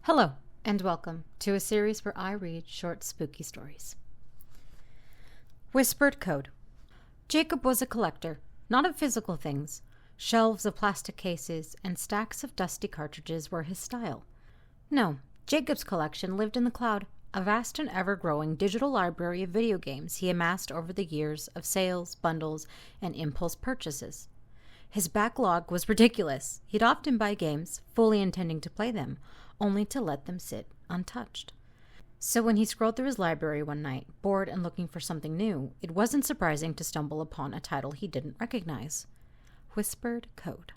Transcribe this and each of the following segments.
Hello, and welcome to a series where I read short spooky stories. Whispered Code. Jacob was a collector, not of physical things. Shelves of plastic cases and stacks of dusty cartridges were his style. No, Jacob's collection lived in the cloud, a vast and ever-growing digital library of video games he amassed over the years of sales, bundles, and impulse purchases. His backlog was ridiculous. He'd often buy games, fully intending to play them, only to let them sit untouched. So when he scrolled through his library one night, bored and looking for something new, it wasn't surprising to stumble upon a title he didn't recognize. Whispered Code.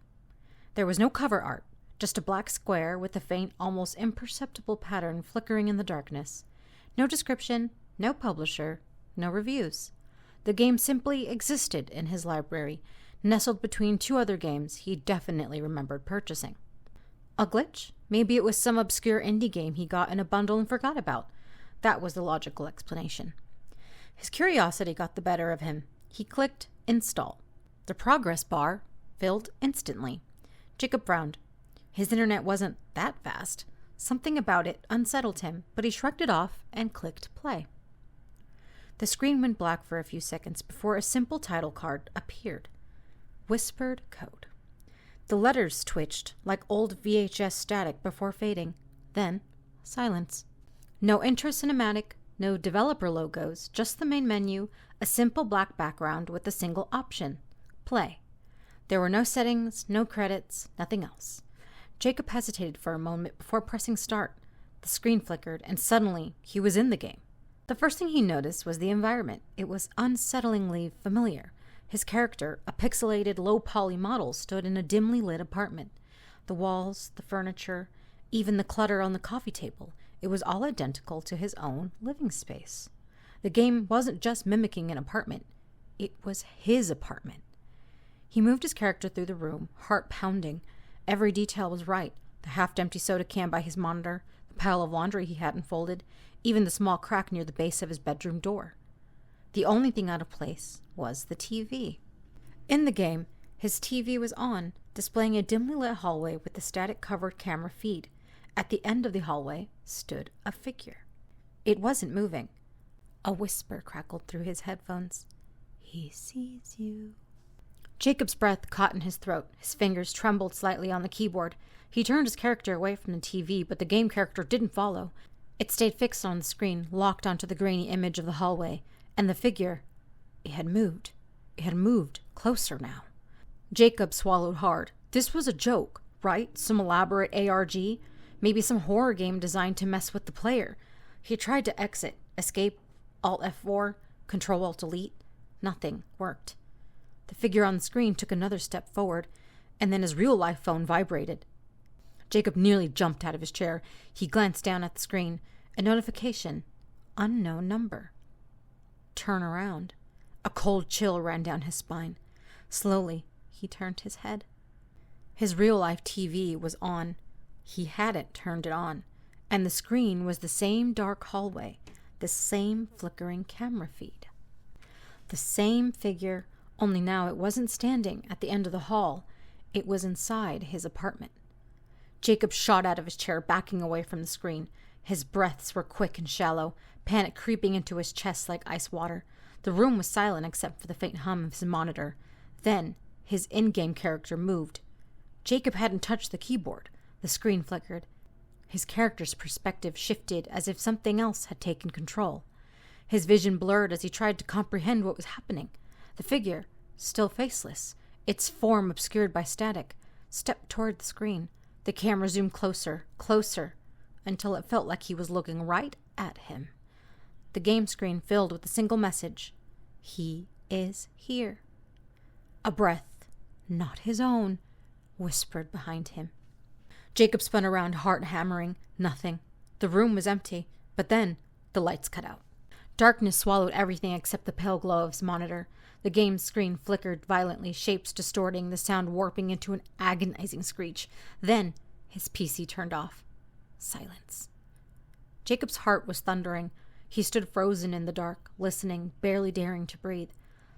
There was no cover art, just a black square with a faint, almost imperceptible pattern flickering in the darkness. No description, no publisher, no reviews. The game simply existed in his library, nestled between two other games he definitely remembered purchasing. A glitch? Maybe it was some obscure indie game he got in a bundle and forgot about. That was the logical explanation. His curiosity got the better of him. He clicked Install. The progress bar filled instantly. Jacob frowned. His internet wasn't that fast. Something about it unsettled him, but he shrugged it off and clicked Play. The screen went black for a few seconds before a simple title card appeared. Whispered Code. The letters twitched like old VHS static before fading. Then, silence. No intro cinematic, no developer logos, just the main menu, a simple black background with a single option. Play. There were no settings, no credits, nothing else. Jacob hesitated for a moment before pressing start. The screen flickered, and suddenly he was in the game. The first thing he noticed was the environment. It was unsettlingly familiar. His character, a pixelated, low-poly model, stood in a dimly lit apartment. The walls, the furniture, even the clutter on the coffee table, it was all identical to his own living space. The game wasn't just mimicking an apartment. It was his apartment. He moved his character through the room, heart pounding. Every detail was right. The half-empty soda can by his monitor, the pile of laundry he hadn't folded, even the small crack near the base of his bedroom door. The only thing out of place was the TV. In the game, his TV was on, displaying a dimly lit hallway with a static-covered camera feed. At the end of the hallway stood a figure. It wasn't moving. A whisper crackled through his headphones. "He sees you." Jacob's breath caught in his throat. His fingers trembled slightly on the keyboard. He turned his character away from the TV, but the game character didn't follow. It stayed fixed on the screen, locked onto the grainy image of the hallway. And the figure, it had moved. It had moved closer now. Jacob swallowed hard. This was a joke, right? Some elaborate ARG? Maybe some horror game designed to mess with the player. He tried to exit, escape, Alt F4, Control Alt Delete. Nothing worked. The figure on the screen took another step forward, and then his real-life phone vibrated. Jacob nearly jumped out of his chair. He glanced down at the screen. A notification. Unknown number. Turn around. A cold chill ran down his spine. Slowly, he turned his head. His real-life TV was on. He hadn't turned it on. And the screen was the same dark hallway, the same flickering camera feed. The same figure, only now it wasn't standing at the end of the hall. It was inside his apartment. Jacob shot out of his chair, backing away from the screen. His breaths were quick and shallow, panic creeping into his chest like ice water. The room was silent except for the faint hum of his monitor. Then, his in-game character moved. Jacob hadn't touched the keyboard. The screen flickered. His character's perspective shifted as if something else had taken control. His vision blurred as he tried to comprehend what was happening. The figure, still faceless, its form obscured by static, stepped toward the screen. The camera zoomed closer, closer, until it felt like he was looking right at him. The game screen filled with a single message. He is here. A breath, not his own, whispered behind him. Jacob spun around, heart hammering. Nothing. The room was empty, but then the lights cut out. Darkness swallowed everything except the pale glow of his monitor. The game screen flickered violently, shapes distorting, the sound warping into an agonizing screech. Then his PC turned off. Silence. Jacob's heart was thundering. He stood frozen in the dark, listening, barely daring to breathe.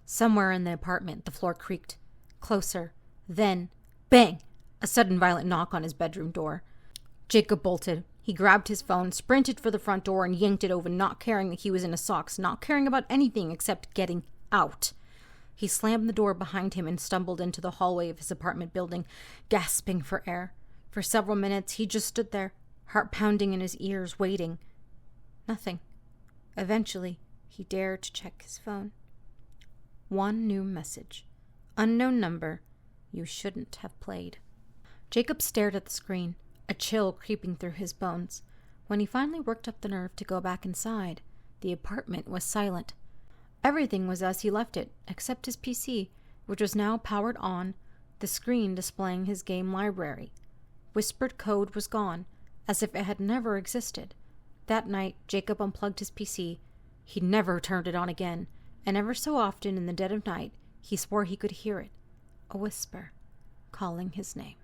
Somewhere in the apartment, the floor creaked. Closer. Then, bang! A sudden violent knock on his bedroom door. Jacob bolted. He He grabbed his phone, sprinted for the front door, and yanked it open, not caring that he was in his socks, not caring about anything except getting out. He slammed the door behind him and stumbled into the hallway of his apartment building, gasping for air. For several minutes, he just stood there, heart pounding in his ears, waiting. Nothing. Eventually, he dared to check his phone. One new message. Unknown number. You shouldn't have played. Jacob stared at the screen, a chill creeping through his bones. When he finally worked up the nerve to go back inside, the apartment was silent. Everything was as he left it, except his PC, which was now powered on, the screen displaying his game library. Whispered code was gone, as if it had never existed. That night, Jacob unplugged his PC. He never turned it on again, and ever so often in the dead of night, he swore he could hear it, a whisper, calling his name.